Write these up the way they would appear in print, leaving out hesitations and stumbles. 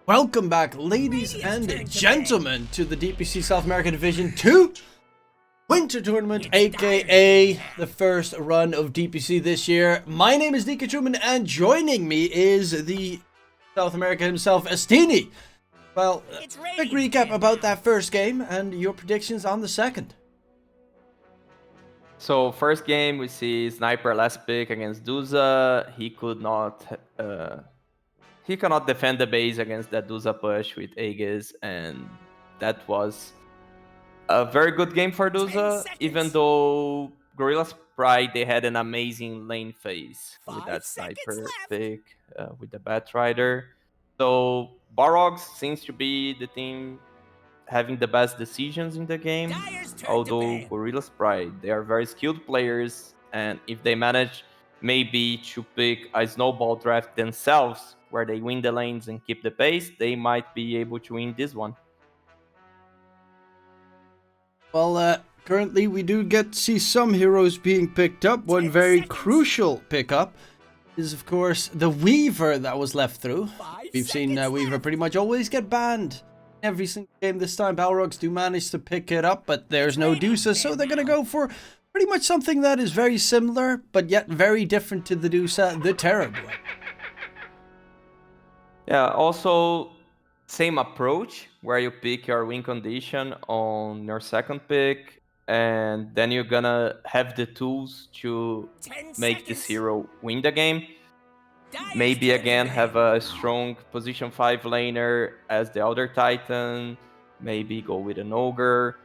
Welcome back, ladies and gentlemen, to the DPC South America Division 2 Winter Tournament, aka the first run of DPC this year. My name is DkTruman, and joining me is the South America himself, Astini. Well, quick recap about that first game and your predictions on the second. So first game we see Sniper last pick against Duza. He cannot defend the base against that Duza push with Aegis, and that was a very good game for Duza, even though Gorilla's Pride, they had an amazing lane phase with that Sniper pick, with the Batrider. So Balrogs seems to be the team having the best decisions in the game, although Gorilla's Pride, they are very skilled players, and if they manage maybe to pick a snowball draft themselves, where they win the lanes and keep the pace, they might be able to win this one. Well, currently we do get to see some heroes being picked up. One very crucial pickup is, of course, the Weaver that was left through. We've seen Weaver pretty much always get banned every single game. This time Balrogs do manage to pick it up, but there's no Dusa, so they're going to go for pretty much something that is very similar, but yet very different to the Dusa, the Terrible. Yeah, also same approach, where you pick your win condition on your second pick, and then you're gonna have the tools to make this hero win the game. Maybe again have a strong position 5 laner as the Elder Titan, maybe go with an Ogre.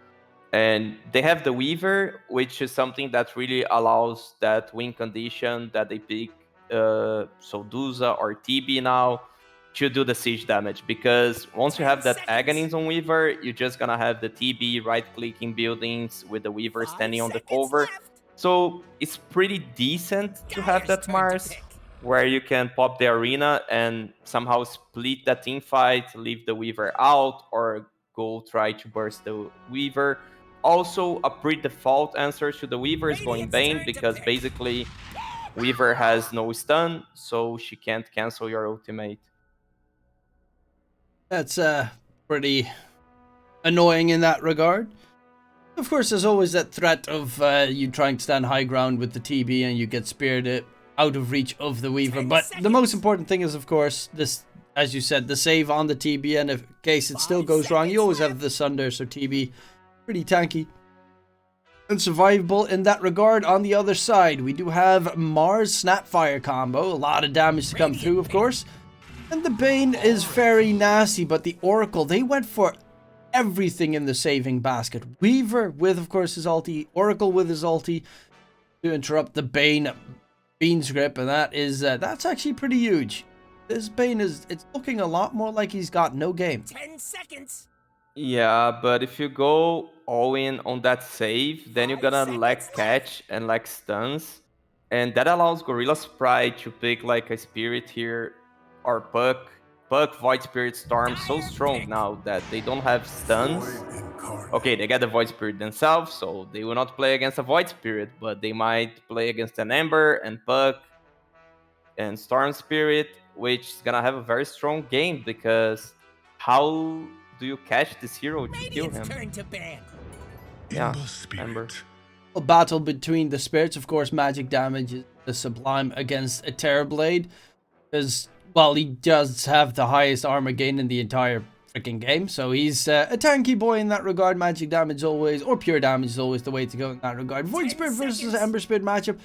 And they have the Weaver, which is something that really allows that win condition that they pick, so Duza or TB now, to do the siege damage, because once you have that Aghanim on Weaver, you're just gonna have the TB right-clicking buildings with the Weaver standing on the cover. So it's pretty decent to have that Mars, where you can pop the arena and somehow split that team fight, leave the Weaver out, or go try to burst the Weaver. Also, a pre-default answer to the Weaver is going Bane, because basically Weaver has no stun, so she can't cancel your ultimate. That's pretty annoying in that regard. Of course, there's always that threat of you trying to stand high ground with the TB and you get speared out of reach of the Weaver. But the most important thing is, of course, this, as you said, the save on the TB, and in case it still goes wrong, you always have the Sunder, so TB, pretty tanky and survivable in that regard. On the other side, we do have Mars Snapfire combo, a lot of damage to come through, of course. And the Bane is very nasty, but the Oracle, they went for everything in the saving basket. Weaver with, of course, his ulti, Oracle with his ulti to interrupt the Bean's grip, and that is that's actually pretty huge. This Bane it's looking a lot more like he's got no game. 10 seconds. Yeah, but if you go all in on that save, then you're gonna lack catch and lack stuns, and that allows Gorilla's Pride to pick like a Spirit here or Puck. Void Spirit Storm so strong now that they don't have stuns. Okay, they get the Void Spirit themselves, so they will not play against a Void Spirit, but they might play against an Ember and Puck and Storm Spirit, which is gonna have a very strong game, because how do you catch this hero to kill him? Yeah, Ember. A battle between the spirits, of course. Magic damage is the Sublime against a Terrorblade, because, well, he does have the highest armor gain in the entire freaking game, so he's a tanky boy in that regard. Magic damage always, or pure damage, is always the way to go in that regard. Void Spirit versus Ember Spirit matchup,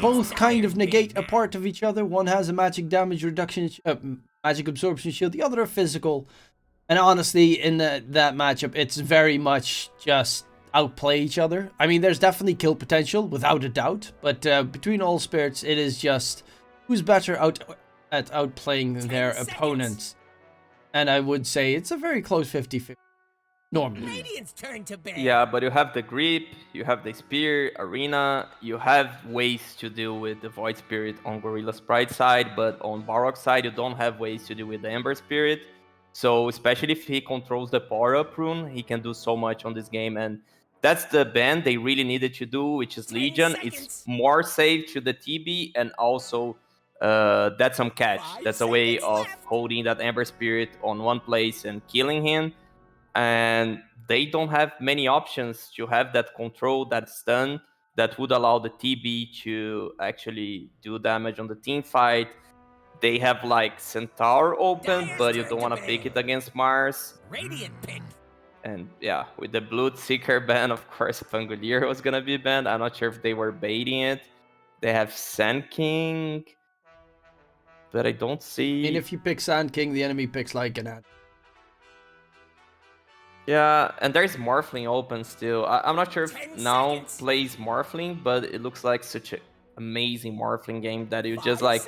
both kind of negate a part of each other. One has a magic damage reduction, magic absorption shield, the other a physical. And honestly, in that matchup, it's very much just outplay each other. I mean, there's definitely kill potential, without a doubt, but between all spirits, it is just who's better at outplaying their opponents. And I would say it's a very close 50-50 normally. Yeah, but you have the grip, you have the spear, arena, you have ways to deal with the Void Spirit on Gorilla's Pride side, but on Balrog's side, you don't have ways to deal with the Ember Spirit. So especially if he controls the power-up rune, he can do so much on this game, and that's the ban they really needed to do, which is Legion. It's more safe to the TB, and also that's some catch. That's a way of holding that Ember Spirit on one place and killing him. And they don't have many options to have that control, that stun, that would allow the TB to actually do damage on the team fight. They have like Centaur open, but you don't want to pick it against Mars. Radiant pick. And yeah, with the Bloodseeker ban, of course, Pangolier was gonna be banned. I'm not sure if they were baiting it. They have Sand King, but I don't see. And if you pick Sand King, the enemy picks Lycanet. Yeah, and there's Morphling open still. I'm not sure if now plays Morphling, but it looks like such an amazing Morphling game that you just like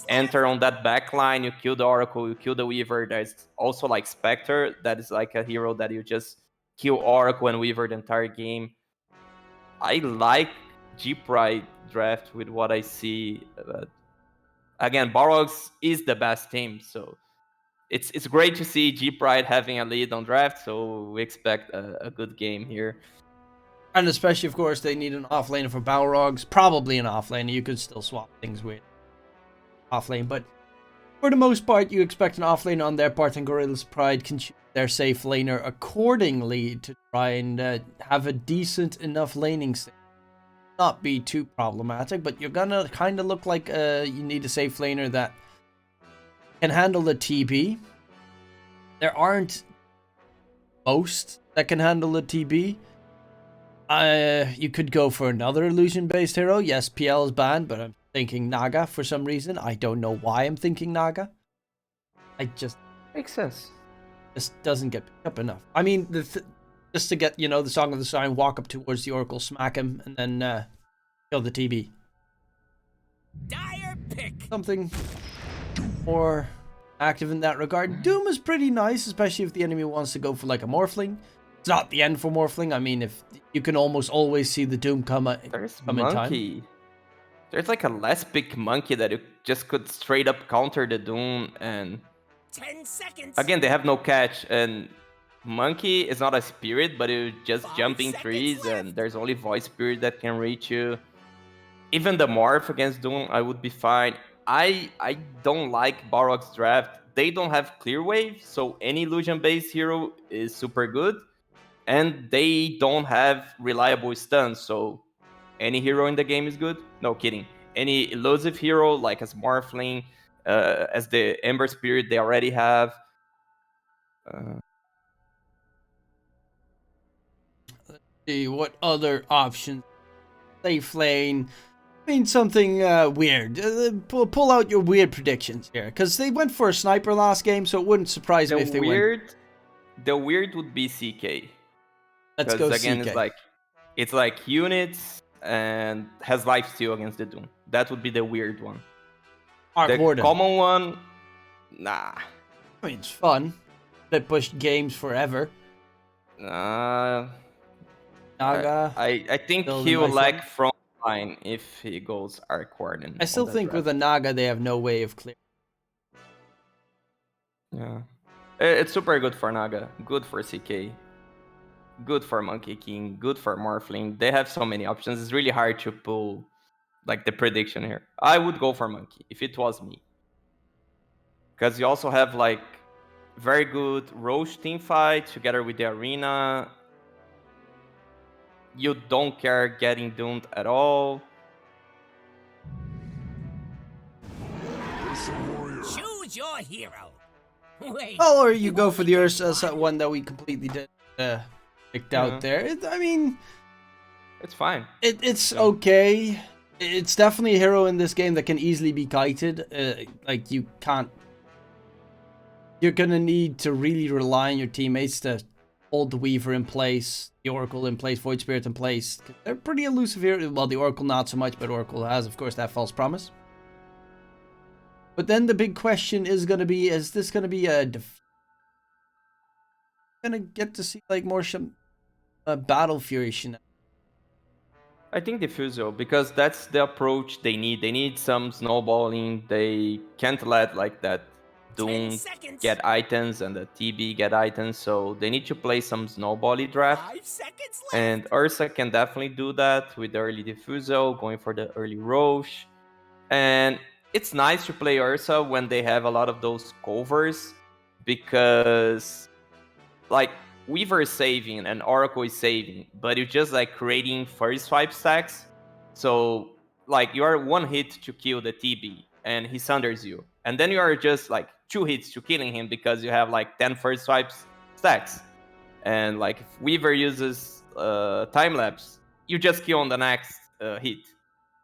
enter on that back line, you kill the Oracle, you kill the Weaver. There's also like Spectre, that is like a hero that you just kill Oracle and Weaver the entire game. I like G-Pride draft with what I see. Again, Balrogs is the best team, so it's great to see G-Pride having a lead on draft, so we expect a good game here. And especially, of course, they need an offlaner for Balrogs. Probably an offlaner. You could still swap things with offlane, but for the most part, you expect an offlane on their part, and Gorilla's Pride can choose their safe laner accordingly to try and have a decent enough laning state. Not be too problematic, but you're gonna kind of look like you need a safe laner that can handle the TB. There aren't most that can handle the TB. You could go for another illusion-based hero. Yes, PL is banned, but I'm thinking Naga for some reason. I don't know why I'm thinking Naga. I just... Makes sense. This doesn't get picked up enough. I mean, just to get, the Song of the Sign, walk up towards the Oracle, smack him, and then kill the TB. Dire pick. Something more active in that regard. Doom is pretty nice, especially if the enemy wants to go for like a Morphling. It's not the end for Morphling. I mean, if you can almost always see the Doom come in Monkey. time. There's like a less big Monkey that you just could straight up counter the Doom, and 10 seconds. again, they have no catch, and Monkey is not a spirit, but you just jump in trees, and there's only Void Spirit that can reach you. Even the Morph against Doom, I would be fine. I don't like Balrog's draft. They don't have Clear Wave, so any illusion-based hero is super good. And they don't have reliable stuns, so any hero in the game is good. No kidding. Any elusive hero, like as Morphling, as the Ember Spirit they already have. Let's see, what other options? Safe lane. I mean, something weird. Pull out your weird predictions here, because they went for a sniper last game, so it wouldn't surprise me if they went. The weird would be CK. Let's go again, CK. it's like units and has lifesteal against the Doom. That would be the weird one. Arc Warden. Common one, nah. I mean, it's fun. They pushed games forever. Naga. Naga. I think he will lack frontline if he goes Arc Warden. I still think with a Naga they have no way of clearing. Yeah. It's super good for Naga. Good for CK. Good for Monkey King, good for Morphling. They have so many options. It's really hard to pull like the prediction here. I would go for Monkey if it was me. Because you also have like very good Roche team fight together with the Arena. You don't care getting doomed at all. Choose your hero. Wait. Oh, or you go for the Ursa one that we completely did picked out there. I mean, it's fine. It's okay. It's definitely a hero in this game that can easily be kited. Like you can't. You're gonna need to really rely on your teammates to hold the Weaver in place, the Oracle in place, Void Spirit in place. They're pretty elusive here. Well, the Oracle not so much, but Oracle has, of course, that false promise. But then the big question is gonna be: is this gonna be a gonna get to see like more Battle Fury? I think Diffusal, because that's the approach they need. They need some snowballing. They can't let like that Doom get items and the TB get items, so they need to play some snowbally draft. 5 seconds left. And Ursa can definitely do that with the early Diffusal, going for the early Roche. And it's nice to play Ursa when they have a lot of those covers, because like Weaver is saving and Oracle is saving, but you're just like creating first swipe stacks. So like you are one hit to kill the TB and he sunders you, and then you are just like 2 hits to killing him because you have like 10 first swipes stacks. And like if Weaver uses time lapse, you just kill on the next hit.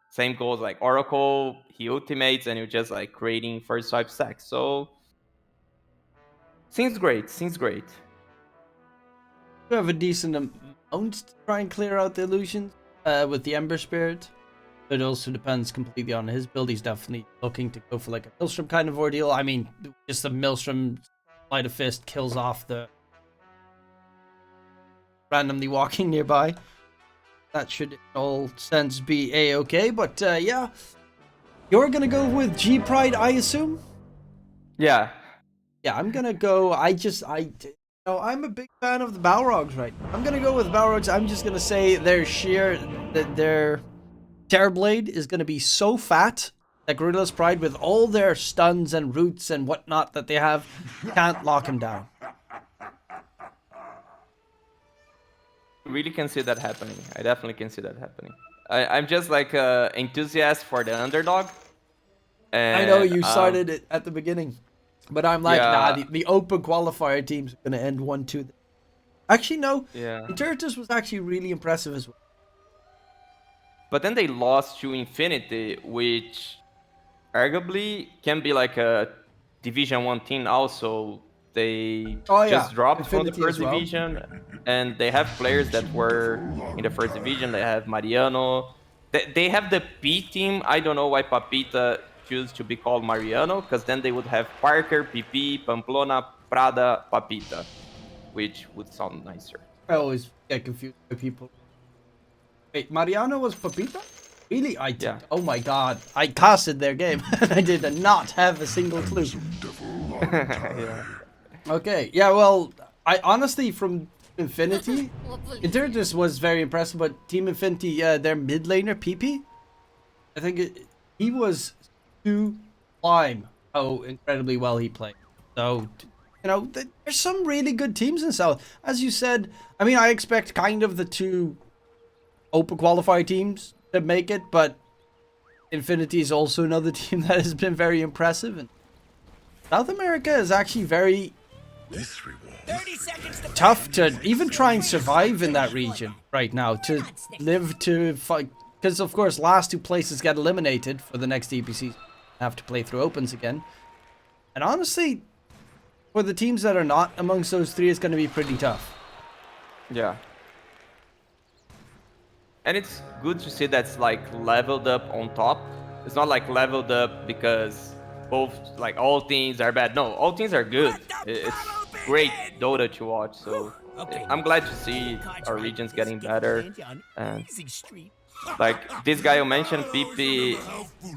Same goes like Oracle, he ultimates and you're just like creating first swipe stacks. So seems great, seems great. You have a decent amount to try and clear out the illusions with the Ember Spirit. It also depends completely on his build. He's definitely looking to go for like a Maelstrom kind of ordeal. I mean, just the Maelstrom Might of Fist kills off the randomly walking nearby. That should in all sense be a-okay. But yeah, you're gonna go with G Pride, I assume. Yeah. Yeah, I'm gonna go. I'm a big fan of the Balrogs right now. I'm gonna go with Balrogs. I'm just gonna say their Terrorblade is gonna be so fat that Gorilla's Pride, with all their stuns and roots and whatnot that they have, can't lock him down. Really can see that happening. I definitely can see that happening. I'm just like enthusiast for the underdog. And, I know you started it at the beginning, but I'm like, yeah. nah, the open qualifier teams are gonna end 1-2. Actually, no. Yeah. Interitus was actually really impressive as well. But then they lost to Infinity, which arguably can be like a Division 1 team also. They just dropped Infinity from the first as well. division, and they have players that were in the first division. They have Mariano. They have the P team. I don't know why Papita choose to be called Mariano, because then they would have Parker, PP, Pamplona, Prada, Papita, which would sound nicer. I always get confused by people. Wait, Mariano was Papita? Really? Yeah. Oh my god. I casted their game and I did not have a single clue. Yeah. Okay, yeah, well, I honestly, from Infinity, Interitus was very impressive, but Team Infinity, their mid laner, PP, I think he was sublime how incredibly well he played. So, you know, there's some really good teams in South. As you said, I mean, I expect kind of the 2 open qualifier teams to make it, but Infinity is also another team that has been very impressive. And South America is actually very 30 seconds to tough to even try and survive in that region right now, to live to fight, because of course last 2 places get eliminated for the next DPC, have to play through opens again. And honestly, for the teams that are not amongst those 3, it's going to be pretty tough. Yeah. And it's good to see that's like leveled up on top. It's not like leveled up because both, like, all teams are bad. No, all teams are good. It's great Dota to watch. So I'm glad to see our regions getting better. And like this guy you mentioned, PP,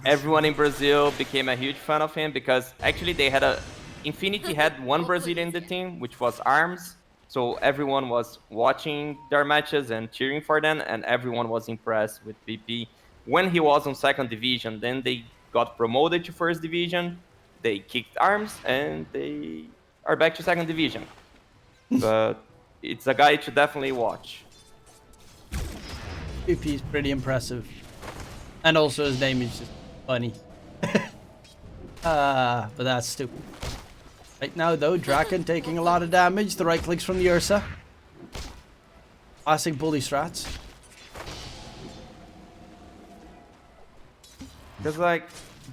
everyone in Brazil became a huge fan of him because actually they had Infinity had 1 Brazilian in the team, which was Arms. So everyone was watching their matches and cheering for them, and everyone was impressed with PP. When he was on 2nd division, then they got promoted to 1st division, they kicked Arms, and they are back to 2nd division. But it's a guy to definitely watch. PP is pretty impressive. And also his name is just funny. But that's stupid. Right now, though, Draken taking a lot of damage. The right clicks from the Ursa. Classic bully strats. Because, like,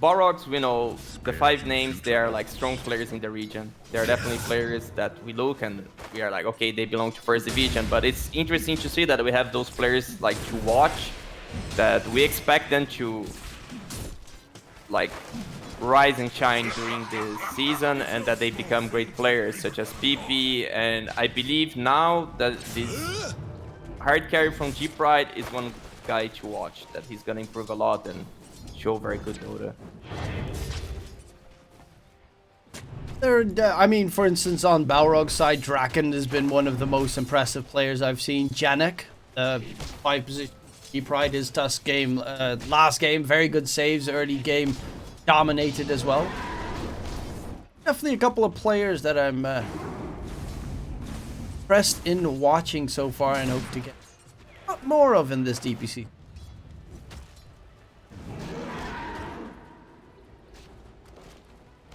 Balrogs, we know the 5 names, they are, like, strong players in the region. They are definitely players that we look and we are like, okay, they belong to 1st division. But it's interesting to see that we have those players, like, to watch, that we expect them to, like, rise and shine during the season, and that they become great players such as PP. And I believe now that this hard carry from G Pride is one guy to watch, that he's gonna improve a lot and show very good Dota. I mean, for instance, on Balrog's side, Draken has been one of the most impressive players I've seen. Janek, 5 position G Pride, his Tusk game, last game, very good saves, early game. dominated as well. Definitely a couple of players that I'm impressed in watching so far and hope to get a lot more of in this DPC.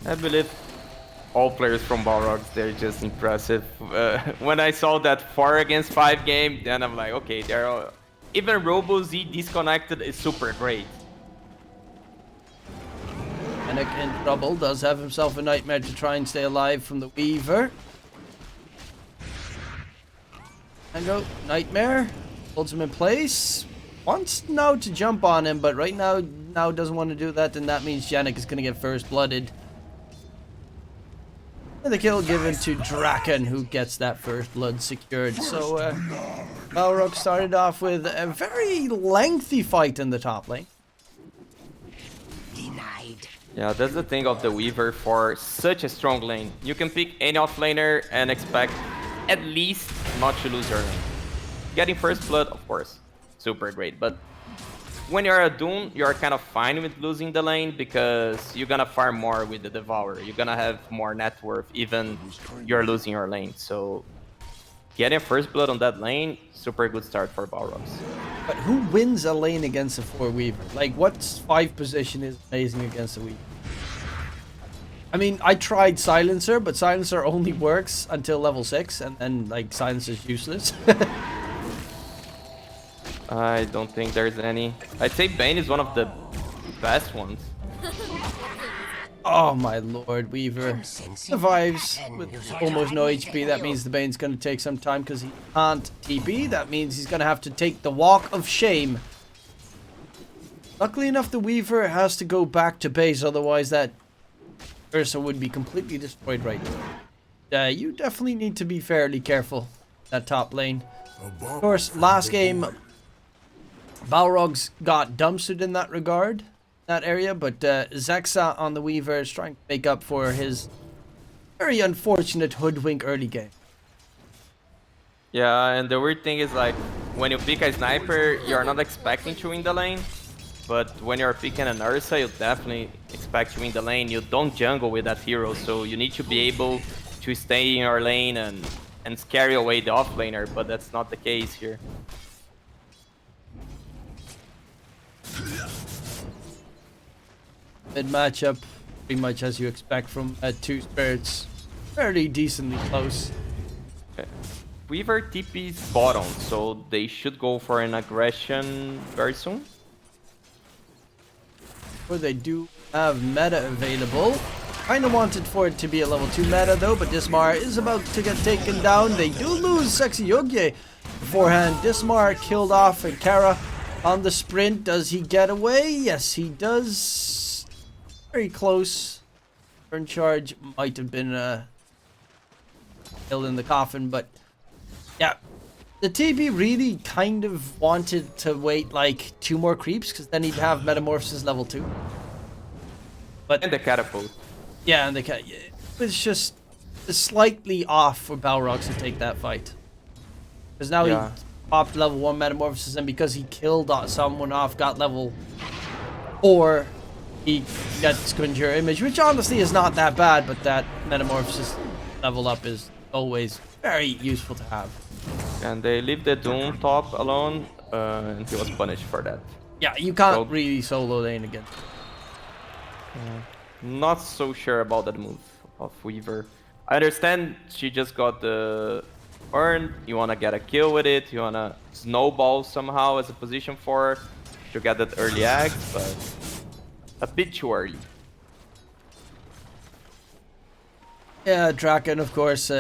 I believe all players from Balrogs, they're just impressive. When I saw that 4 against 5 game, then I'm like, okay, they're all... Even RoboZ disconnected is super great. And in trouble, does have himself a nightmare to try and stay alive from the Weaver. And go, Nightmare, holds him in place. Wants now to jump on him, but right now doesn't want to do that, and that means Janik is going to get first blooded. And the kill given to Draken, who gets that first blood secured. So, Balrog started off with a very lengthy fight in the top lane. Denied. Yeah, that's the thing of the Weaver for such a strong lane. You can pick any offlaner and expect at least not to lose your lane. Getting first blood, of course, super great. But when you're a Doom, you're kind of fine with losing the lane because you're gonna farm more with the Devourer. You're gonna have more net worth even you're losing your lane. So getting first blood on that lane, super good start for Balrogs. But who wins a lane against a 4 Weaver? Like, what's 5 position is amazing against a Weaver? I mean, I tried Silencer, but Silencer only works until level 6, and then, like, Silencer's useless. I don't think there's any. I'd say Bane is one of the best ones. Oh my lord, Weaver survives with almost no HP. That means the Bane's going to take some time because he can't TP. That means he's going to have to take the walk of shame. Luckily enough, the Weaver has to go back to base, otherwise that Ursa would be completely destroyed right now. You definitely need to be fairly careful that top lane. Of course, last game, Balrogs got dumpstered in that regard, that area, but Zexa on the Weaver is trying to make up for his very unfortunate hoodwink early game. Yeah, and the weird thing is like when you pick a sniper, you're not expecting to win the lane. But when you're picking an Ursa, you definitely expect to win the lane. You don't jungle with that hero, so you need to be able to stay in your lane and scare away the offlaner, but that's not the case here. Mid matchup, pretty much as you expect from two spirits, fairly decently close. Okay. Weaver TP's bottom, so they should go for an aggression very soon. Where they do have meta available. Kinda wanted for it to be a level 2 meta though, but Dismar is about to get taken down. They do lose Sexy Yogi beforehand. Dismar killed off and Kara on the sprint. Does he get away? Yes, he does. Very close. Turn charge might have been killed in the coffin, but yeah. The TB really kind of wanted to wait like 2 more creeps because then he'd have Metamorphosis level 2. But And the catapult. yeah, and it was just slightly off for Balrogs to take that fight. Because now Yeah. he popped level 1 Metamorphosis, and because he killed someone off, got level 4, he got Squincher Image, which honestly is not that bad, but that Metamorphosis level up is always very useful to have. And they leave the Doom top alone, and he was punished for that. Yeah, you can't So- really solo lane again. Not so sure about that move of Weaver. I understand she just got the urn, you wanna get a kill with it, you wanna snowball somehow as a position for her to get that early axe, but a bit too early. Yeah, Draken, of course,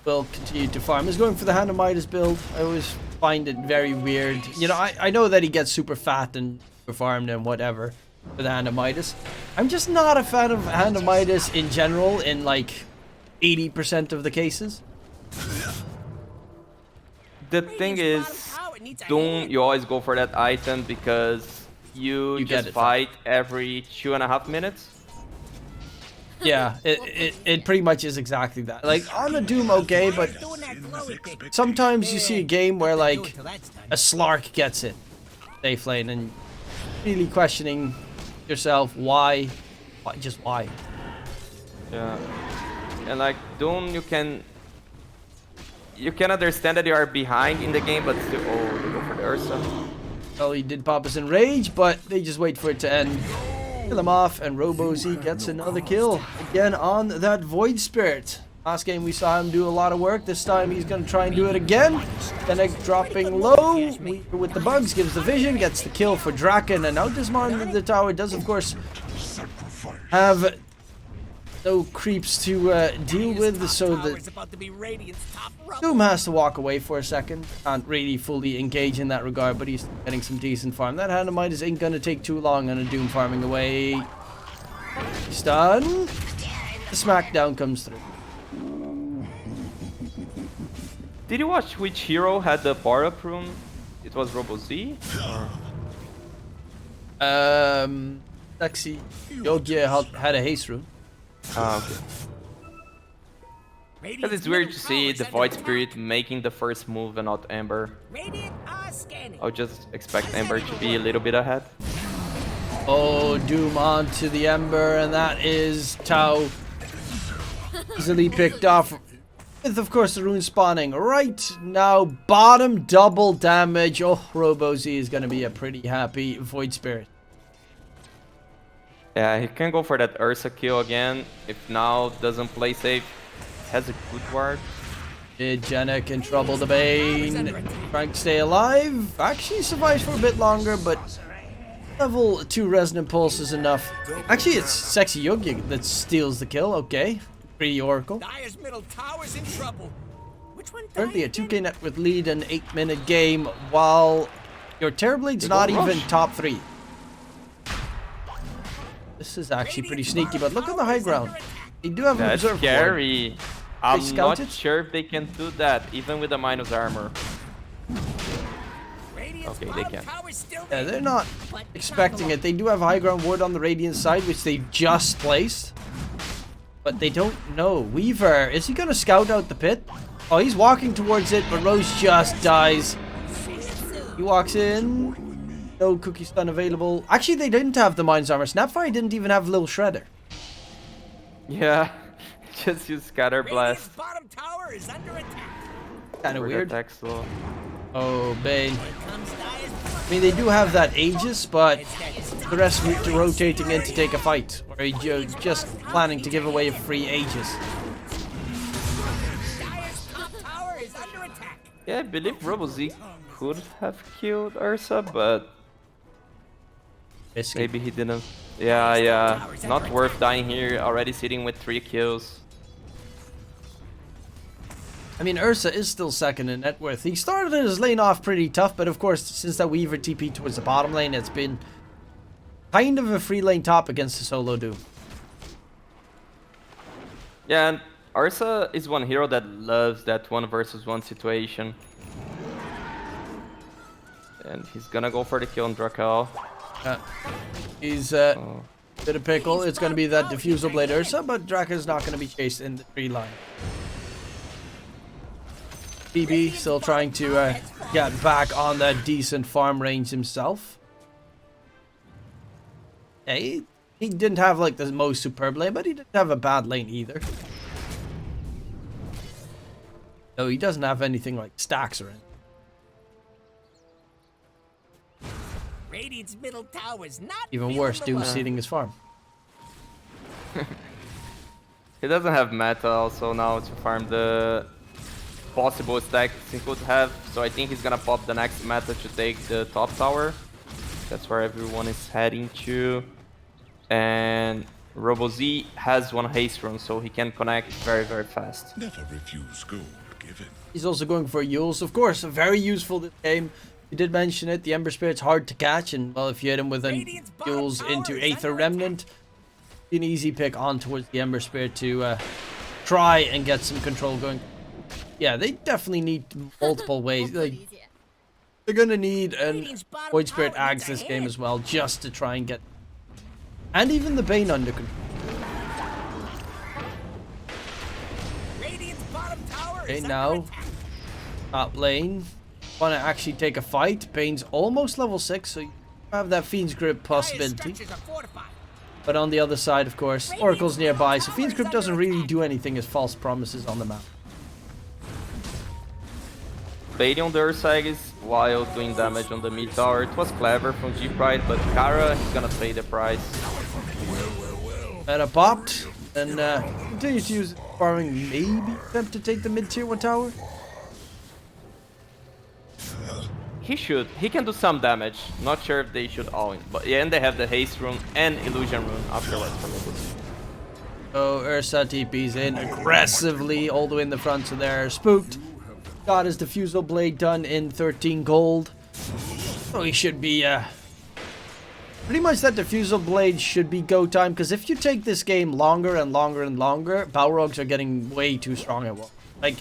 will continue to farm. He's going for the Hand of Midas build. I always find it very weird. You know, I know that he gets super fat and super farmed and whatever with the Hand of Midas. I'm just not a fan of Hand of Midas in general in like 80% of the cases. The thing is, Doom, you always go for that item because you get just it. fight every 2.5 minutes. Yeah, it pretty much is exactly that. Like, on a Doom, okay, but sometimes you see a game where, like, a Slark gets it, safe lane, and really questioning yourself why Why? Just why? Yeah. And like Doom, you can understand that you are behind in the game, but still, oh, they go for the Ursa. Well, he did pop us in rage, but they just wait for it to end. Kill him off, and RoboZ gets another kill. Again on that Void Spirit. Last game we saw him do a lot of work. This time he's going to try and do it again. Then dropping low. Weaver with the bugs gives the vision, gets the kill for Draken. And now Dismon the tower does, of course, have no creeps to deal with, so that Doom has to walk away for a second. Can't really fully engage in that regard, but he's getting some decent farm. That Handamitis ain't gonna take too long on a Doom farming away. Stun. The smackdown comes through. Did you watch which hero had the bar-up rune? It was RoboZ? Sexy Yogia had a haste rune. Ah, okay. Because it's weird to see the Void Spirit making the first move and not Ember. I'll just expect Ember to be a little bit ahead. Oh, Doom onto the Ember, and that is Tau. Easily picked off. With, of course, the rune spawning right now. Bottom double damage. Oh, RoboZ is going to be a pretty happy Void Spirit. Yeah, he can go for that Ursa kill again. If now doesn't play safe, has a good ward. Janek in trouble. The Bane trying to stay alive. Actually survives for a bit longer, but level 2 Resonant Pulse is enough. Actually, it's Sexy Yogi that steals the kill. Okay. Pretty Oracle. Currently a 2k net worth lead, an 8-minute game, while your Terrorblade's not even top 3. This is actually pretty sneaky, but look at the high ground. They do have an That's observe scary. I'm not it? sure if they can do that, even with the minus armor. Okay, they can. Yeah, they're not expecting it. They do have high ground ward on the Radiant side, which they just placed. But they don't know. Weaver, is he going to scout out the pit? Oh, he's walking towards it, but Rose just dies. He walks in. No cookie stun available. Actually, they didn't have the Mind's Armor. Snapfire didn't even have Lil Shredder. Yeah, just use Scatter Blast. Kind of weird. Attack slow. Oh, Bane. I mean, they do have that Aegis, but the rest need to rotating in to take a fight. Or are you just planning to give away a free Aegis? Yeah, I believe RoboZ could have killed Ursa, but Risky. maybe he didn't. Yeah. Not worth dying here, already sitting with 3 kills. I mean, Ursa is still second in net worth. He started his lane off pretty tough, but of course, since that Weaver TP towards the bottom lane, it's been kind of a free lane top against the solo Doom. Yeah, and Ursa is one hero that loves that 1 versus 1 situation. And he's gonna go for the kill on Drakel. He's bit of pickle. It's going to be that Diffusal Blade Ursa, but Draka's not going to be chased in the tree line. BB still trying to get back on that decent farm range himself. Yeah, he didn't have like the most superb lane, but he didn't have a bad lane either. No, he doesn't have anything like stacks or anything. Radiant's middle tower's not Even worse, Doom seeding his farm. He doesn't have meta also now to farm the possible stacks he could have, so I think he's gonna pop the next meta to take the top tower. That's where everyone is heading to. And RoboZ has 1 haste rune, so he can connect very, very fast. Never refuse gold given. He's also going for Yules, of course, very useful this game. You did mention it, the Ember Spirit's hard to catch, and well, if you hit him with an Yules into Aether Remnant, an easy pick on towards the Ember Spirit to try and get some control going. Yeah, they definitely need multiple ways. Like, they're gonna need an Void Spirit Ags this game as well, just to try and get, and even the Bane under control. Okay, now top lane. Want to actually take a fight. Bane's almost level 6, so you have that Fiend's Grip possibility. But on the other side, of course, Oracle's nearby, so Fiend's Grip doesn't really do anything as false promises on the map. Baiting on the Ursags while doing damage on the mid tower. It was clever from G-Pride, but Kara, he's gonna pay the price. Meta popped, and continues to use farming, maybe attempt to take the mid tier 1 tower. He should. He can do some damage. Not sure if they should all in. But yeah, and they have the haste rune and illusion rune afterwards from it. So Ursa TP's in aggressively all the way in the front, so they're spooked. Got his Diffusal Blade done in 13 gold. So he should be pretty much that Diffusal Blade should be go time, because if you take this game longer and longer and longer, Balrogs are getting way too strong at once. Like,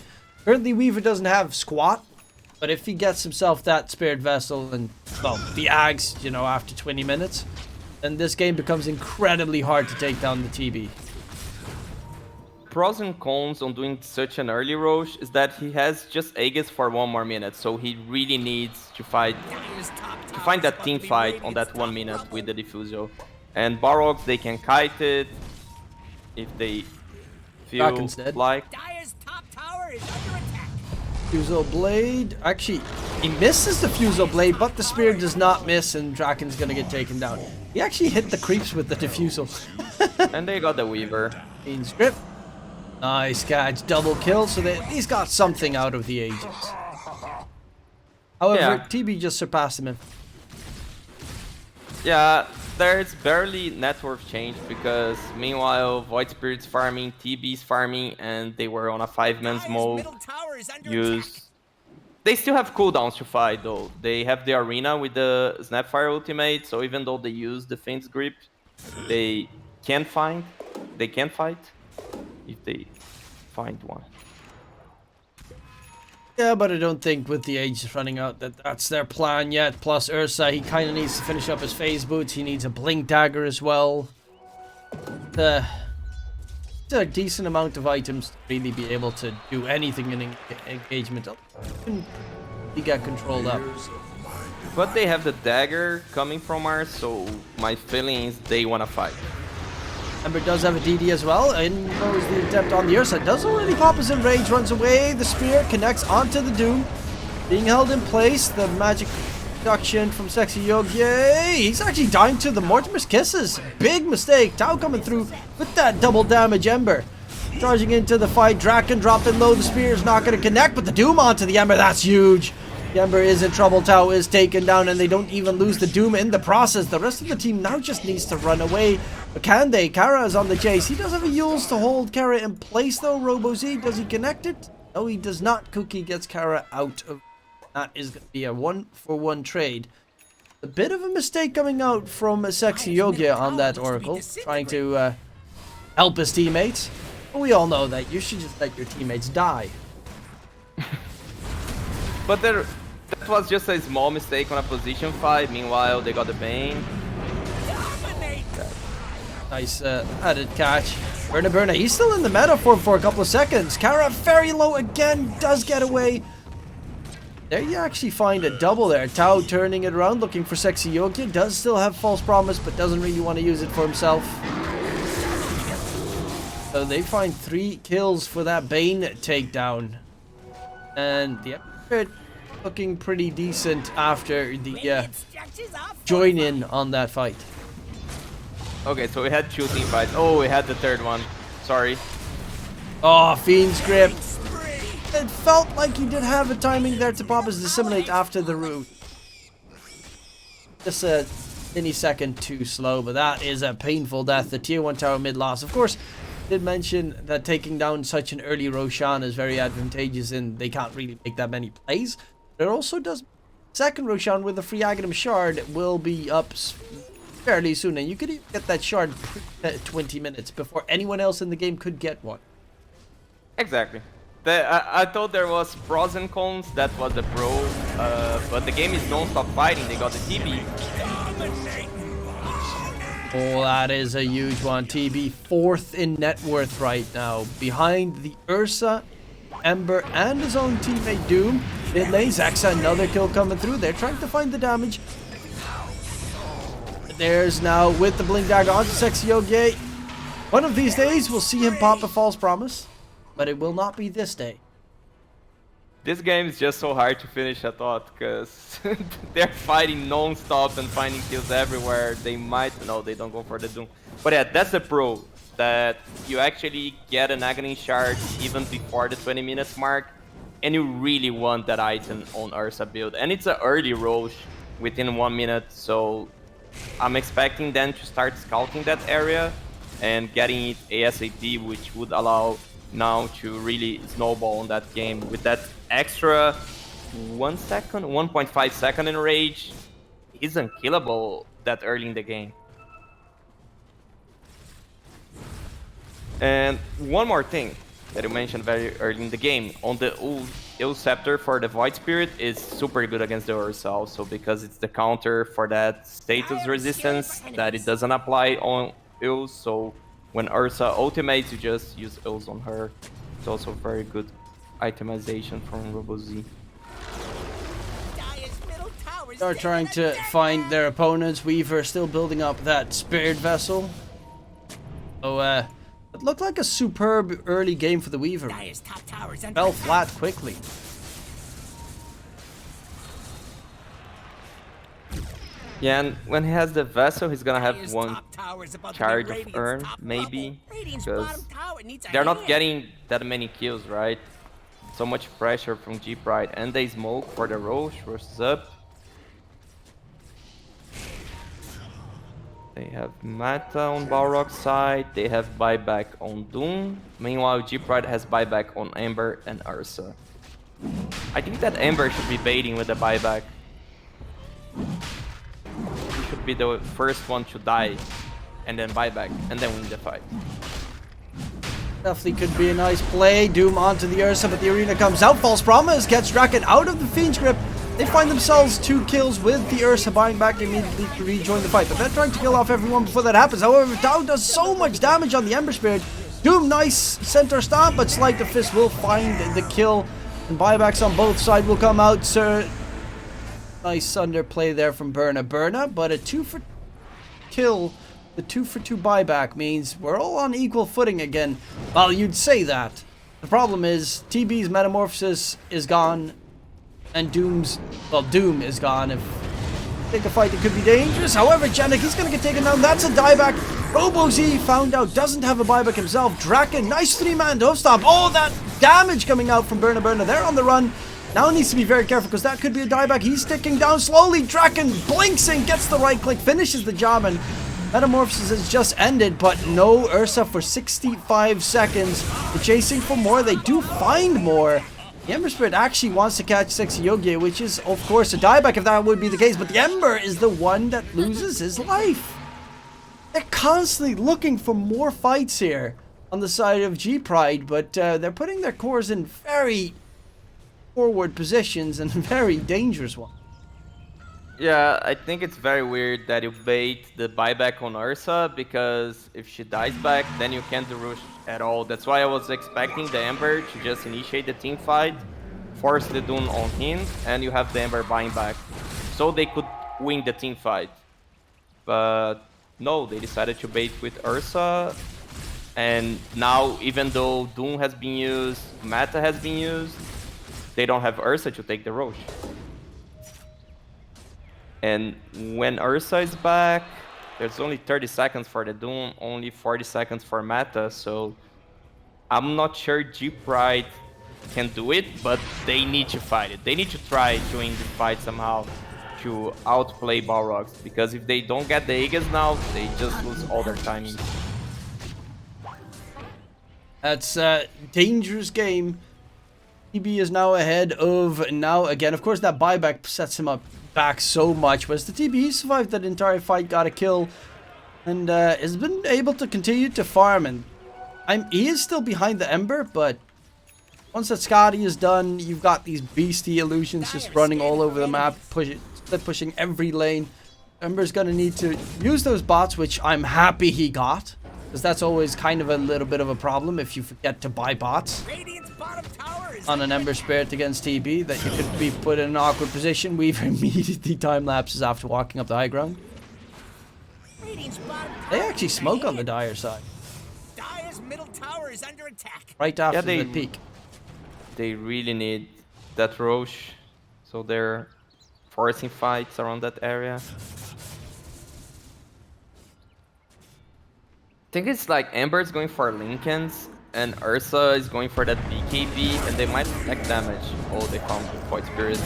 currently Weaver doesn't have squat, but if he gets himself that Spirit Vessel and, well, the Ags, you know, after 20 minutes, then this game becomes incredibly hard to take down the TB. Pros and cons on doing such an early Roche is that he has just Aegis for 1 more minute, so he really needs to find that team fight on that 1 minute with the Diffusal. And Balrogs, they can kite it if they feel like. Fusel Blade. Actually, he misses the Fusel Blade, but the Spear does not miss, and Draken's gonna get taken down. He actually hit the creeps with the Diffusal. And they got the Weaver. Fiend's Grip. Nice catch. Double kill, so they at least got something out of the Aegis. However, Yeah. TB just surpassed him. Yeah, there's barely net worth change because meanwhile Void Spirit's farming, TB's farming, and they were on a 5-man's mode. They still have cooldowns to fight though. They have the arena with the Snapfire ultimate, so even though they use the Fiend's Grip, they can fight if they find one. Yeah, but I don't think with the Aegis running out that's their plan yet. Plus Ursa, he kind of needs to finish up his phase boots. He needs a blink dagger as well. It's a decent amount of items to really be able to do anything in engagement. He got controlled up. But they have the dagger coming from Mars, so my feeling is they want to fight. Ember does have a DD as well, and goes the attempt on the Ursa. Does already pop his enrage, runs away. The spear connects onto the Doom. Being held in place, the magic reduction from Sexy Yogi. He's actually dying to the Mortimer's Kisses. Big mistake. Tau coming through with that double damage Ember. Charging into the fight, Draken dropping low. The spear is not going to connect, but the Doom onto the Ember. That's huge. The Ember is in trouble. Tau is taken down, and they don't even lose the Doom in the process. The rest of the team now just needs to run away. But can they? Kara is on the chase. He does have a Yules to hold Kara in place, though. RoboZ, does he connect it? No, he does not. Cookie gets Kara out of... That is going to be a 1-for-1 trade. A bit of a mistake coming out from Sexy Yogi on that Oracle. Trying to help his teammates. But we all know that you should just let your teammates die. But that was just a small mistake on a position fight. Meanwhile, they got the Bane. Nice added catch. Burna, he's still in the meta for a couple of seconds. Kara very low again, does get away. There you actually find a double there. Tau turning it around, looking for Sexy Yogi. Does still have False Promise, but doesn't really want to use it for himself. So they find 3 kills for that Bane takedown. And the Epic looking pretty decent after the join-in on that fight. Okay, so we had 2 team fights. Oh, we had the 3rd one. Sorry. Oh, Fiend's Grip. It felt like he did have a timing there to pop his Disseminate after the root. Just a mini second too slow, but that is a painful death. The tier 1 tower mid loss. Of course, did mention that taking down such an early Roshan is very advantageous and they can't really make that many plays. But it also does second Roshan with the free Aghanim Shard will be up fairly soon, and you could even get that shard 20 minutes before anyone else in the game could get one. Exactly. I thought there was pros and cons. That was the pro, but the game is non-stop fighting. They got the TB. Oh, that is a huge one. TB 4th in net worth right now, behind the Ursa, Ember, and his own teammate Doom. Mid lane, Zexa, another kill coming through. They're trying to find the damage. there's now with the Blink Dagger onto Sexy Yogi. One of these days, we'll see him pop a false promise, but it will not be this day. This game is just so hard to finish, I thought, because they're fighting non-stop and finding kills everywhere. They might... No, they don't go for the Doom. But yeah, that's the pro, that you actually get an Agony Shard even before the 20 minutes mark, and you really want that item on Ursa build. And it's an early Roche within 1 minute, so I'm expecting them to start scouting that area and getting it ASAP, which would allow now to really snowball on that game with that extra 1 second, 1.5 second in rage. He's unkillable that early in the game. And one more thing that you mentioned very early in the game, on the Eul Scepter for the Void Spirit is super good against the Ursa also, because it's the counter for that status resistance that it doesn't apply on Eul, so when Ursa ultimates, you just use Eul's on her. It's also very good itemization from RoboZ. They're trying to find their opponents. Weaver still building up that Spirit Vessel. So, it looked like a superb early game for the Weaver. Fell flat quickly. Yeah, and when he has the Vessel, he's gonna have one charge of Urn, maybe, because they're not getting that many kills, right? So much pressure from G-Pride, and they smoke for the Roche, Roche's up. They have Mata on Balrog's side, they have buyback on Doom. Meanwhile, G-Pride has buyback on Ember and Ursa. I think that Ember should be baiting with the buyback. He should be the first one to die, and then buyback, and then win the fight. Definitely could be a nice play. Doom onto the Ursa, but the arena comes out. False Promise gets Draken out of the Fiend's grip. They find themselves 2 kills with the Ursa buying back immediately to rejoin the fight. But they're trying to kill off everyone before that happens. However, Tao does so much damage on the Ember Spirit. Doom, nice center stomp, but Sleight of Fist will find the kill. And buybacks on both sides will come out, sir. Nice underplay there from Berna, but a 2 for kill. The 2 for 2 buyback means we're all on equal footing again. Well, you'd say that. The problem is TB's Metamorphosis is gone, and Doom is gone. If take a fight, it could be dangerous. However, Janik, he's gonna get taken down. That's a dieback. RoboZ found out, doesn't have a buyback himself. Draken, nice 3-man dove stomp. Oh, that damage coming out from Berna. They're on the run. Now needs to be very careful because that could be a dieback. He's ticking down slowly. Draken blinks and gets the right click, finishes the job, and Metamorphosis has just ended, but no Ursa for 65 seconds. They're chasing for more. They do find more. The Ember Spirit actually wants to catch Sexy Yogi, which is, of course, a dieback if that would be the case, but the Ember is the one that loses his life. They're constantly looking for more fights here on the side of G-Pride, but they're putting their cores in very forward positions and very dangerous ones. Yeah, I think it's very weird that you bait the buyback on Ursa, because if she dies back, then you can't do rush at all. That's why I was expecting the Ember to just initiate the team fight, force the Doom on him, and you have the Ember buying back, so they could win the team fight. But no, they decided to bait with Ursa, and now even though Doom has been used, Mata has been used, they don't have Ursa to take the Roche. And when Ursa is back, there's only 30 seconds for the Doom, only 40 seconds for Mata, so I'm not sure G-Pride can do it, but they need to fight it. They need to try to win the fight somehow to outplay Balrogs, because if they don't get the Aegis now, they just lose all their timing. That's a dangerous game. TB is now ahead of now again. Of course, that buyback sets him up back so much, whereas the TB, he survived that entire fight, got a kill, and has been able to continue to farm. And he is still behind the Ember, but once that Scotty is done, you've got these beastie illusions just running all over the map, pushing every lane. Ember's gonna need to use those bots, which I'm happy he got, because that's always kind of a little bit of a problem if you forget to buy bots on an Ember Spirit against TB, that you could be put in an awkward position. We've immediately time lapses after walking up the high ground. They actually smoke on the Dire side. Dire's middle tower is under attack. Right after they- the peak. They really need that Roche, so they're forcing fights around that area. I think it's like Ember's going for Lincolns, and Ursa is going for that BKB, and they might stack damage. Oh, they found the Void Spirit.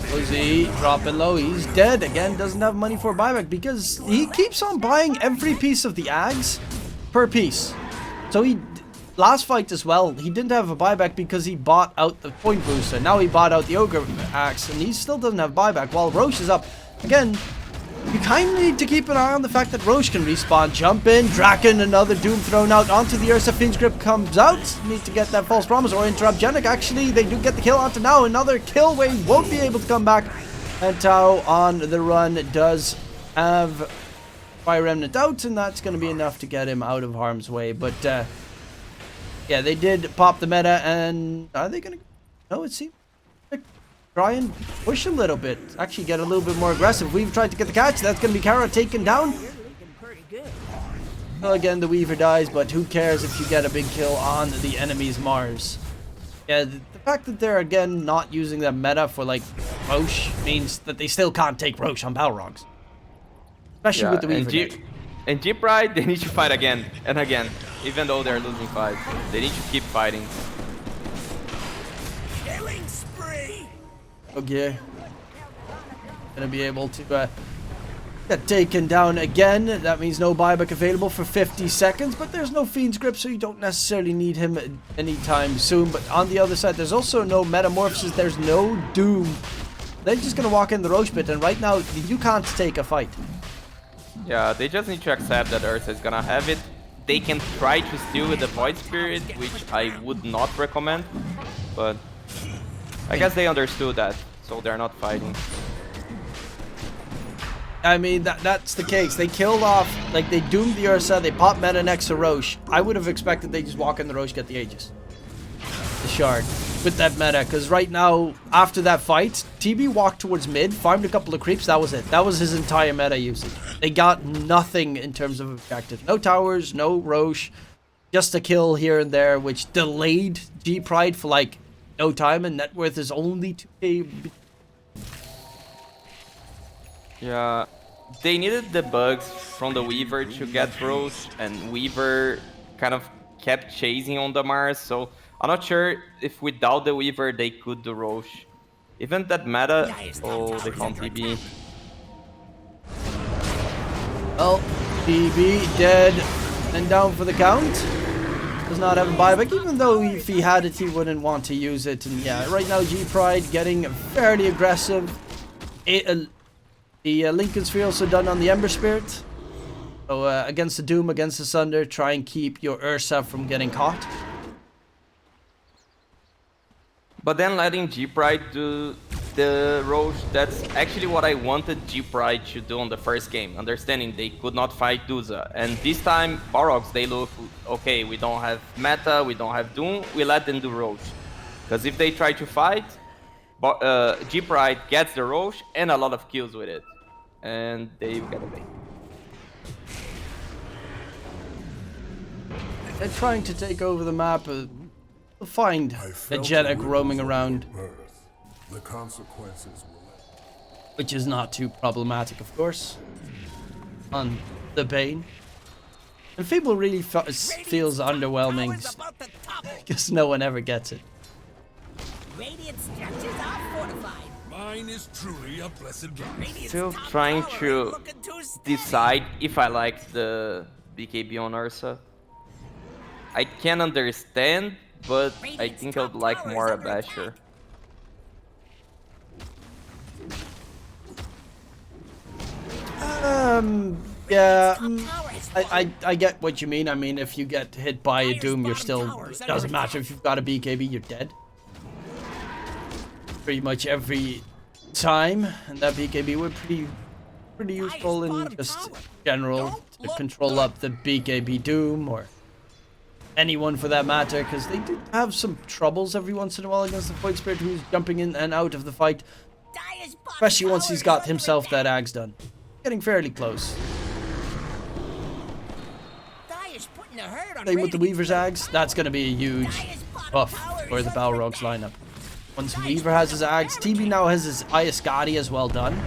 Ozzy dropping low. He's dead again. Doesn't have money for buyback because he keeps on buying every piece of the Ags per piece. So he last fight as well. He didn't have a buyback because he bought out the point booster. Now he bought out the Ogre Axe, and he still doesn't have buyback. While Roche is up again. You kind of need to keep an eye on the fact that Roche can respawn. Jump in, Draken, another Doom thrown out onto the Ursa. Fiend's Grip comes out. Need to get that false promise or interrupt Genic. Actually, they do get the kill onto now. Another kill where he won't be able to come back. And Tau on the run does have Fire Remnant out, and that's going to be enough to get him out of harm's way. But yeah, they did pop the meta, and are they going to... No, it seems... Try and push a little bit. Actually get a little bit more aggressive. We've tried to get the catch. That's going to be Kara taken down. Well, again, the Weaver dies, but who cares if you get a big kill on the enemy's Mars. Yeah, the fact that they're, again, not using that meta for, like, Roche means that they still can't take Roche on Balrogs. Especially with the Weaver deck. And Jeep Ride, they need to fight again and again. Even though they're losing fights. They need to keep fighting. Okay. Gonna be able to get taken down again. That means no buyback available for 50 seconds, but there's no Fiend's Grip, so you don't necessarily need him anytime soon. But on the other side, there's also no Metamorphosis. There's no Doom. They're just gonna walk in the Roche pit, and right now, you can't take a fight. Yeah, they just need to accept that Ursa is gonna have it. They can try to steal with the Void Spirit, which I would not recommend, but I guess they understood that, so they're not fighting. I mean, that's the case. They killed off, like, they doomed the Ursa, they popped meta next to Roche. I would have expected they just walk in the Roche, get the Aegis. The Shard. With that meta, because right now, after that fight, TB walked towards mid, farmed a couple of creeps, that was it. That was his entire meta usage. They got nothing in terms of objective. No towers, no Roche, just a kill here and there, which delayed G-Pride for, like, no time, and net worth is only 2k. Yeah, they needed the bugs from the Weaver to get Rose, and Weaver kind of kept chasing on the Mars, so I'm not sure if without the Weaver they could do Roche. Even that meta... Oh, they found TB. Well, TB dead and down for the count. Does not have a buyback, even though if he had it, he wouldn't want to use it. And yeah, right now G-Pride getting fairly aggressive. The Lincoln Sphere also done on the Ember Spirit. So against the Doom, against the Sunder, try and keep your Ursa from getting caught. But then letting G-Pride do the Roche, that's actually what I wanted G-Pride to do on the first game. Understanding they could not fight Duza. And this time, Balrogs, they look, okay, we don't have meta, we don't have Doom, we let them do Roche. Because if they try to fight, G-Pride gets the Roche and a lot of kills with it. And they get away. They're trying to take over the map. Find a Jedek roaming around. The consequences will... Which is not too problematic, of course. On the Bane. And Feeble really feels underwhelming. Because no one ever gets it. Radiant structures are fortified. Mine is truly a blessed life. Still trying to decide if I like the BKB on Ursa. I can understand, but I think I would like more a Basher. Yeah, I get what you mean. I mean, if you get hit by a Doom, you're still, doesn't matter if you've got a BKB, you're dead. Pretty much every time, and that BKB would pretty useful in just general to control up the BKB Doom, or anyone for that matter, because they do have some troubles every once in a while against the Void Spirit who's jumping in and out of the fight, especially once he's got himself that Ags done. Getting fairly close. on Same with the Radiant's Weaver's Ags. That's going to be a huge buff for the Balrogs lineup. Once Weaver has his Ags, TB now has his Iascati as well done.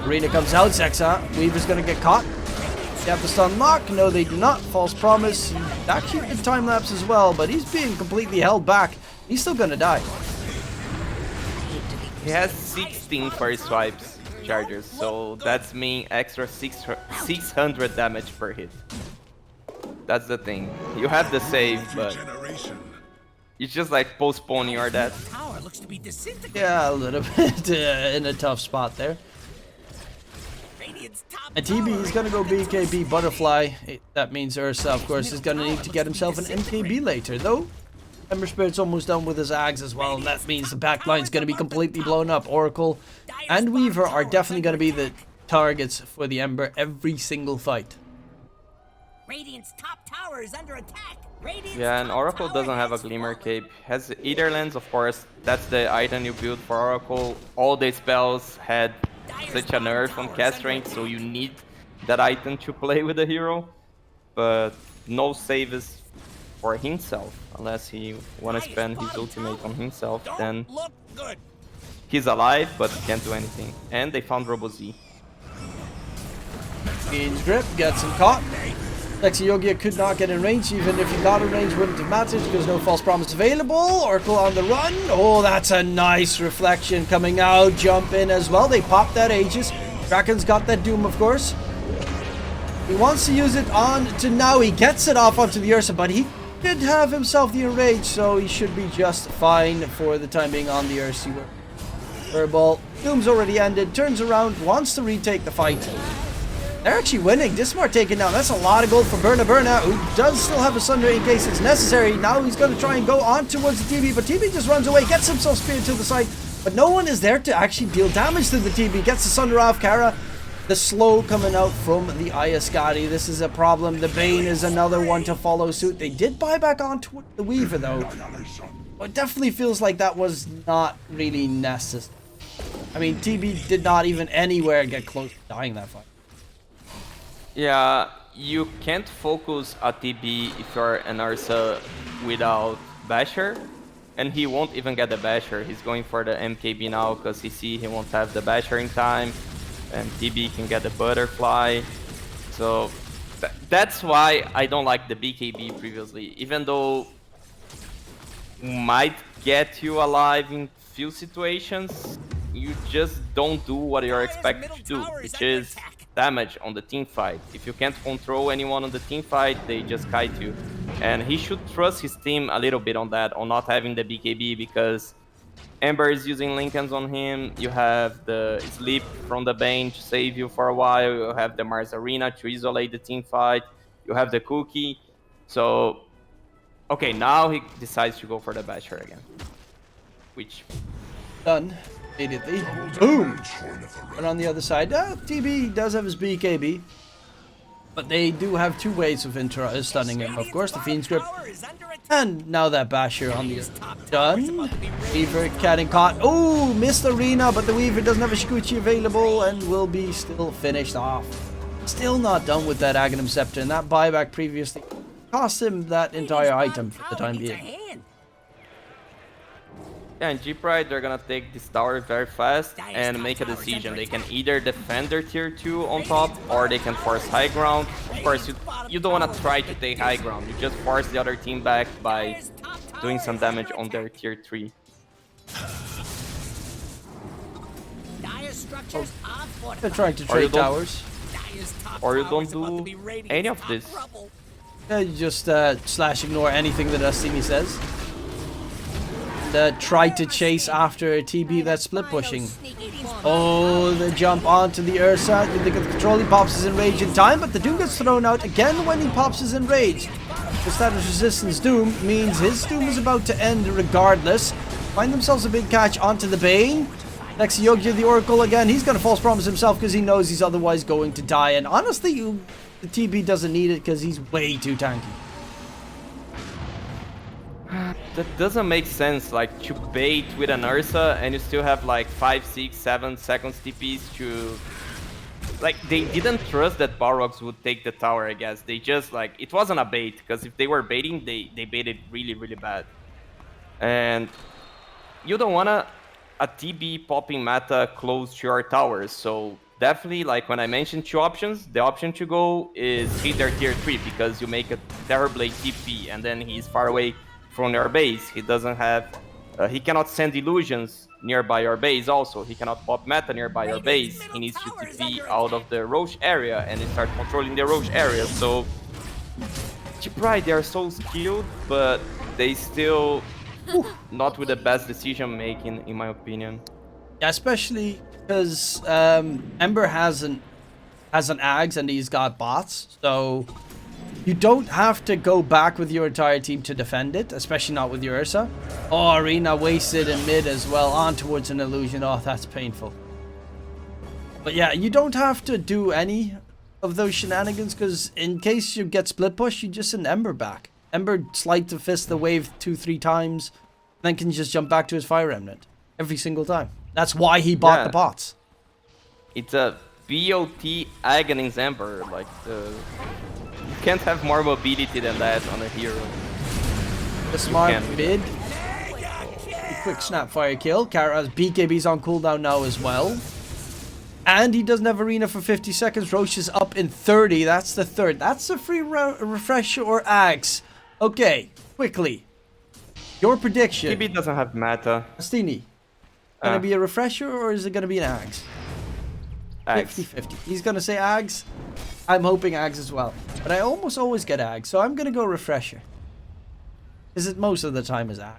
Arena comes out, Zexa. Weaver's going to get caught. They have the stun lock. No, they do not. False promise. He actually did time lapse as well, but he's being completely held back. He's still going to die. He has 16 first swipes chargers, so that's mean extra 600 damage per hit. That's the thing. You have the save, but it's just like postponing your death. Tower looks to be disintegrating. Yeah, a little bit in a tough spot there. Radiant's top And TB tower is going to go BKB Butterfly. That means Ursa, of course, is going to need to get himself an MKB later, though. Ember Spirit's almost done with his Ags as well, and that means the backline's going to be completely blown up. Oracle and Weaver are definitely going to be the targets for the Ember every single fight. Radiant's top tower is under attack. Radiant's Yeah, and top Oracle tower doesn't have a has Glimmer fallen. Cape. Has Ether Lens, of course. That's the item you build for Oracle. All the spells had such a nerf on cast range, so you need that item to play with the hero. But no save is for himself, unless he want to spend his ultimate on himself. Then Don't look good. he's alive, but can't do anything. And they found Robo Z. Gains grip, gets him caught. Lexi Yogia could not get in range, even if he got in range wouldn't have mattered because no false promise available. Oracle on the run. Oh, that's a nice reflection coming out. Jump in as well. They popped that Aegis. Kraken's got that Doom, of course. He wants to use it on to now. He gets it off onto the Ursa, but he did have himself the enrage, so he should be just fine for the time being on the Ursa. Furball. Doom's already ended. Turns around, wants to retake the fight. They're actually winning. Dismar taken down. That's a lot of gold for Berna, who does still have a Sunder in case it's necessary. Now he's going to try and go on towards the TB, but TB just runs away, gets himself speared to the side, but no one is there to actually deal damage to the TB. Gets the Sunder off. Kara, the slow coming out from the Iascati. This is a problem. The Bane is another one to follow suit. They did buy back onto the Weaver, though. It definitely feels like that was not really necessary. I mean, TB did not even anywhere get close to dying that fight. Yeah, you can't focus a TB if you're an Ursa without Basher, and he won't even get the Basher. He's going for the MKB now because he see he won't have the Basher in time, and TB can get the Butterfly. So that's why I don't like the BKB previously, even though might get you alive in few situations. You just don't do what you're expected to do, which is damage on the team fight. If you can't control anyone on the team fight, they just kite you. And he should trust his team a little bit on that, on not having the BKB, because Ember is using Lincolns on him. You have the Sleep from the Bane to save you for a while. You have the Mars Arena to isolate the team fight. You have the Cookie. So, okay, now he decides to go for the Basher again. Which... Done. Immediately. Boom! And on the other side, TB does have his BKB. But they do have two ways of stunning him. Of course, the Fiend's Grip. And now that Basher on the done. Weaver getting caught. Oh, missed Arena, but the Weaver doesn't have a Shikuchi available and will be still finished off. Still not done with that Aghanim Scepter, and that buyback previously cost him that entire item for the time being. Yeah, in G-Pride, they're gonna take this tower very fast and make a decision. They can either defend their tier 2 on top, or they can force high ground. Of course, you don't want to try to take high ground. You just force the other team back by doing some damage on their tier 3. They're trying to trade towers. Or you don't do any of this. Yeah, you just slash ignore anything that Astini says. Try to chase after a TB that's split pushing. Oh, the jump onto the Ursa. The control, he pops his enrage in time, but the Doom gets thrown out again when he pops his enrage. The status resistance Doom means his Doom is about to end regardless. Find themselves a big catch onto the Bane. Lexi Yogia, the Oracle again. He's going to false promise himself because he knows he's otherwise going to die. And honestly, the TB doesn't need it because he's way too tanky. That doesn't make sense, like, to bait with an Ursa and you still have like 5, 6, 7 seconds TPs to like they didn't trust that Balrogs would take the tower, I guess. They just like it wasn't a bait, because if they were baiting, they baited really, really bad. And you don't wanna a TB popping meta close to your towers, so definitely, like when I mentioned 2 options, the option to go is hit their tier 3, because you make a Terrorblade TP and then he's far away from your base. He doesn't have he cannot send illusions nearby your base also. He cannot pop meta nearby your base. He needs to TP out of the Roche area and then start controlling the Roche area. So Right, they are so skilled, but they still not with the best decision making, in my opinion. Yeah, especially because Ember has an Ags and he's got bots, so you don't have to go back with your entire team to defend it, especially not with your Ursa. Oh, Arena wasted in mid as well, on towards an illusion. Oh, that's painful. But yeah, you don't have to do any of those shenanigans, because in case you get split push, you just send Ember back. Ember sleight to fist the wave 2-3 times, then can just jump back to his Fire Remnant every single time. That's why he bought the bots. It's a BOT Aghanim Ember. Like, you can't have more mobility than that on a hero. The smart mid. Quick Snapfire kill. Kara's BKB's on cooldown now as well. And he doesn't have Arena for 50 seconds. Roche is up in 30. That's the third. That's a free refresher or Axe. Okay, quickly. Your prediction. TB doesn't have meta. Astini. Gonna be a refresher or is it gonna be an Axe? 50-50. He's gonna say Ags. I'm hoping Ags as well. But I almost always get Ags, so I'm gonna go refresher. Is it most of the time is Ags?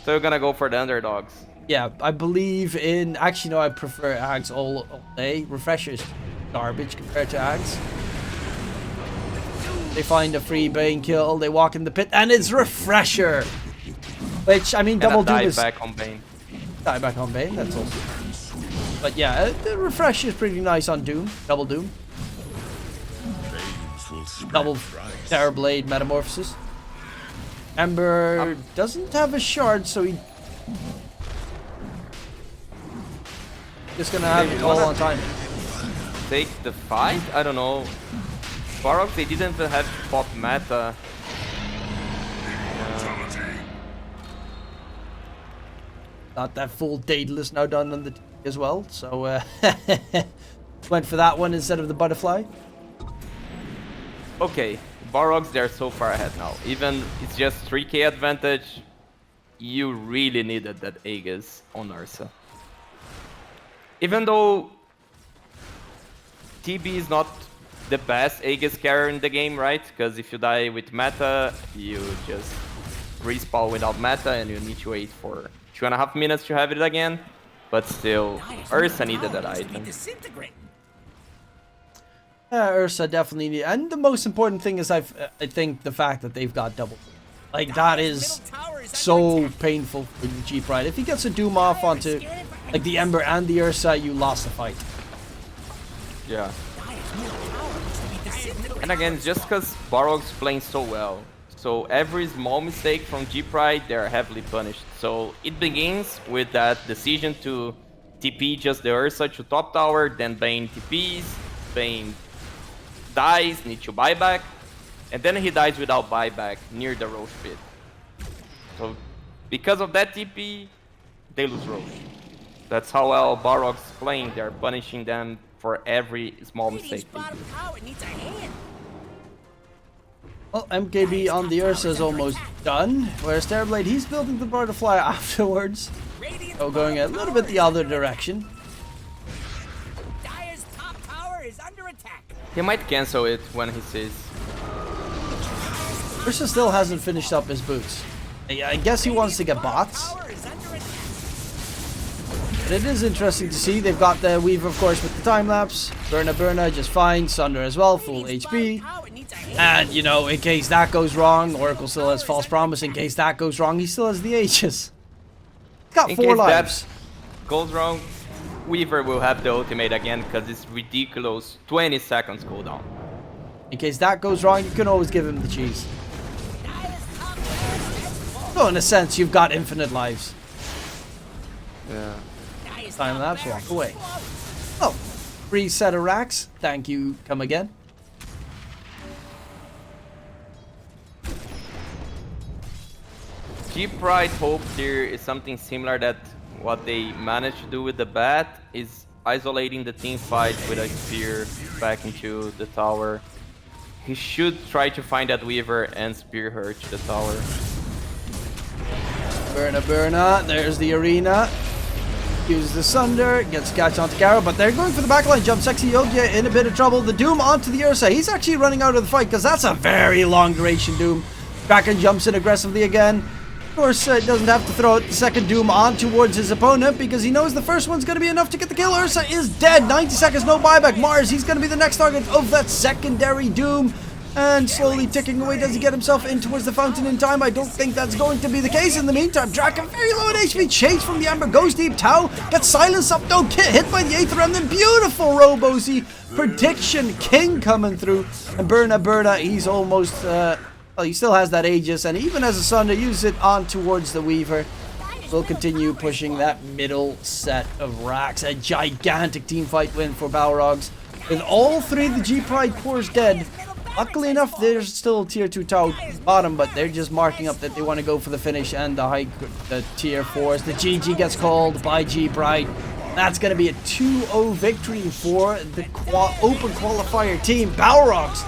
So you're gonna go for the underdogs? Yeah, I believe in... Actually, no, I prefer Ags all day. Refresher is garbage compared to Ags. They find a free Bane kill, they walk in the pit, and it's refresher! Which, I mean, double doom is... back on Bane. Die back on Bane, that's also... But yeah, the refresh is pretty nice on Doom. Double Doom. Double Terrorblade Metamorphosis. Ember doesn't have a shard, so he... Just gonna have it all on time. Take the fight? I don't know. Balrogs, they didn't even have pop meta. Got that full Daedalus now done on the team as well, so went for that one instead of the butterfly. Okay, Balrogs, they're so far ahead now. Even it's just 3k advantage, you really needed that Aegis on Ursa. Even though TB is not the best Aegis carrier in the game, right? Because if you die with meta, you just respawn without meta and you need to wait for 2.5 minutes to have it again. But still, Ursa needed that item. Ursa definitely need, and the most important thing is I think the fact that they've got double. Like, that is so painful for the G Pride. If he gets a Doom off onto like the Ember and the Ursa, you lost the fight. Yeah. And again, just because Balrogs playing so well, so every small mistake from G Pride, they're heavily punished. So it begins with that decision to TP just the Ursa to top tower, then Bane TPs, Bane dies, need to buyback, and then he dies without buyback near the Roche pit. So because of that TP, they lose Roche. That's how well Balrogs is playing. They're punishing them for every small mistake they do. Well, MKB on the Ursa is almost done, whereas Terrorblade, he's building the butterfly afterwards. So going a little bit the other direction. He might cancel it when he sees. Ursa still hasn't finished up his boots. I guess he wants to get bots. But it is interesting to see. They've got the Weaver, of course, with the time-lapse. Burna just fine. Sunder as well, full HP. And, you know, in case that goes wrong, Oracle still has False Promise. In case that goes wrong, he still has the Aegis. He's got 4 lives. That goes wrong, Weaver will have the ultimate again because it's ridiculous 20 seconds cooldown. In case that goes wrong, you can always give him the cheese. So in a sense, you've got infinite lives. Yeah. Time lapse, walk away. Oh, Free set of racks. Thank you. Come again. G-Pride hope here is something similar that what they managed to do with the bat is isolating the team fight with a spear back into the tower. He should try to find that Weaver and spear her to the tower. Burna. There's the arena. Uses the Sunder. Gets catch onto Garo, but they're going for the backline jump. Sexy Yogia in a bit of trouble. The Doom onto the Ursa. He's actually running out of the fight because that's a very long duration Doom. Kraken jumps in aggressively again. Of course, doesn't have to throw it. The second Doom on towards his opponent because he knows the first one's going to be enough to get the kill. Ursa is dead. 90 seconds, no buyback. Mars, he's going to be the next target of that secondary Doom. And slowly ticking away. Does he get himself in towards the fountain in time? I don't think that's going to be the case. In the meantime, Draken very low in HP. Chase from the Ember. Goes deep. Tau gets silenced up. Don't get hit by the Aether Remnant. Beautiful Robozy. Prediction King coming through. And Burna, he's almost... well, he still has that Aegis. And even as a Sunder, use it on towards the Weaver. We'll continue pushing that middle set of racks. A gigantic teamfight win for Balrogs. With all three of the G-Pride cores dead. Luckily enough, there's still tier 2 Tau bottom, but they're just marking up that they want to go for the finish and the tier 4s. The GG gets called by G-Pride. That's going to be a 2-0 victory for the open qualifier team. Balrogs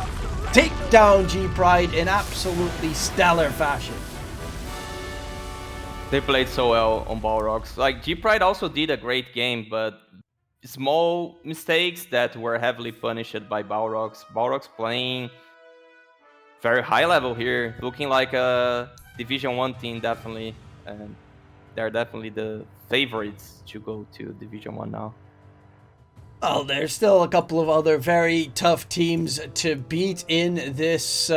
take down G-Pride in absolutely stellar fashion. They played so well on Balrogs. Like, G-Pride also did a great game, but small mistakes that were heavily punished by Balrogs. Balrogs playing very high level here, looking like a Division 1 team definitely, and they're definitely the favorites to go to Division 1 now. Well, there's still a couple of other very tough teams to beat in this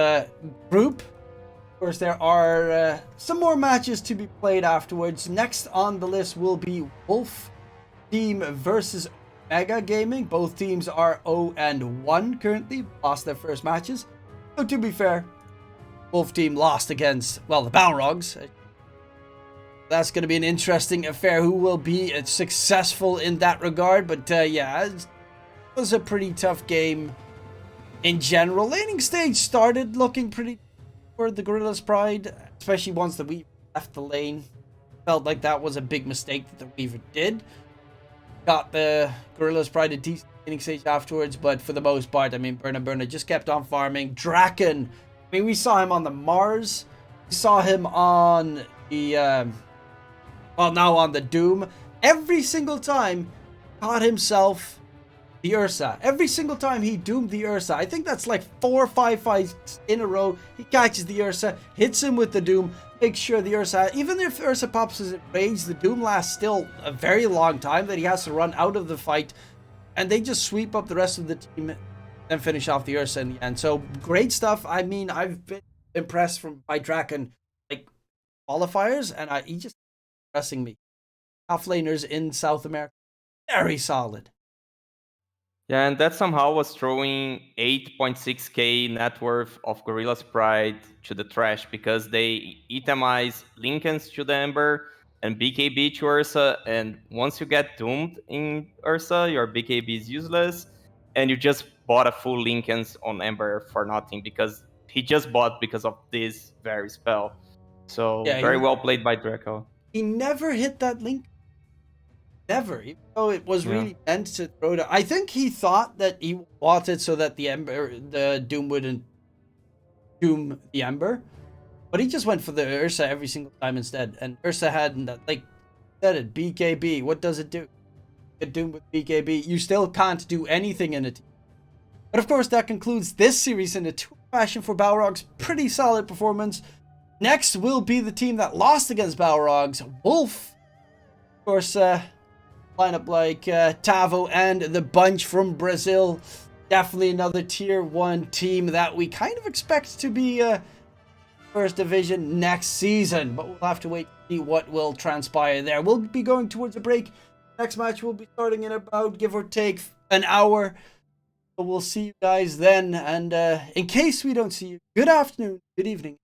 group. Of course, there are some more matches to be played afterwards. Next on the list will be Wolf Team versus Mega Gaming. Both teams are 0-1 currently, lost their first matches. So to be fair, Wolf Team lost against, well, the Balrogs. That's going to be an interesting affair. Who will be successful in that regard? But yeah, it was a pretty tough game in general. Laning stage started looking pretty for the Gorillas Pride, especially once the Weaver left the lane. Felt like that was a big mistake that the Weaver did. Got the Gorillas Pride a decent laning stage afterwards, but for the most part, I mean, Burna just kept on farming. Draken, I mean, we saw him on the Mars. We saw him on the, well, now on the Doom. Every single time, caught himself the Ursa. Every single time he doomed the Ursa. I think that's like 4 or 5 fights in a row. He catches the Ursa, hits him with the Doom, makes sure the Ursa, even if Ursa pops his rage, the Doom lasts still a very long time that he has to run out of the fight. And they just sweep up the rest of the team and finish off the Ursa in the end. So great stuff. I mean, I've been impressed by Draken, like qualifiers, and he just impressing me. Half laners in South America, very solid. Yeah, and that somehow was throwing 8.6k net worth of Gorillas Pride to the trash because they itemize Lincolns to the Ember and BKB to Ursa, and once you get doomed in Ursa, your BKB is useless, and you just bought a full Lincolns on Ember for nothing because he just bought because of this very spell. So yeah, very well played by Draco. He never hit that link. Never, even though it was really meant to throw it. I think he thought that he wanted so that the Doom wouldn't doom the Ember, but he just went for the Ursa every single time instead. And Ursa hadn't, like, said it, BKB. What does it do? It Doom with BKB. You still can't do anything in it. But of course, that concludes this series in a 2 fashion for Balrogs. Pretty solid performance. Next will be the team that lost against Balrogs, Wolf. Of course, lineup like Tavo and the bunch from Brazil. Definitely another tier 1 team that we kind of expect to be first division next season. But we'll have to wait to see what will transpire there. We'll be going towards a break. Next match will be starting in about, give or take, an hour. So we'll see you guys then. And in case we don't see you, good afternoon, good evening.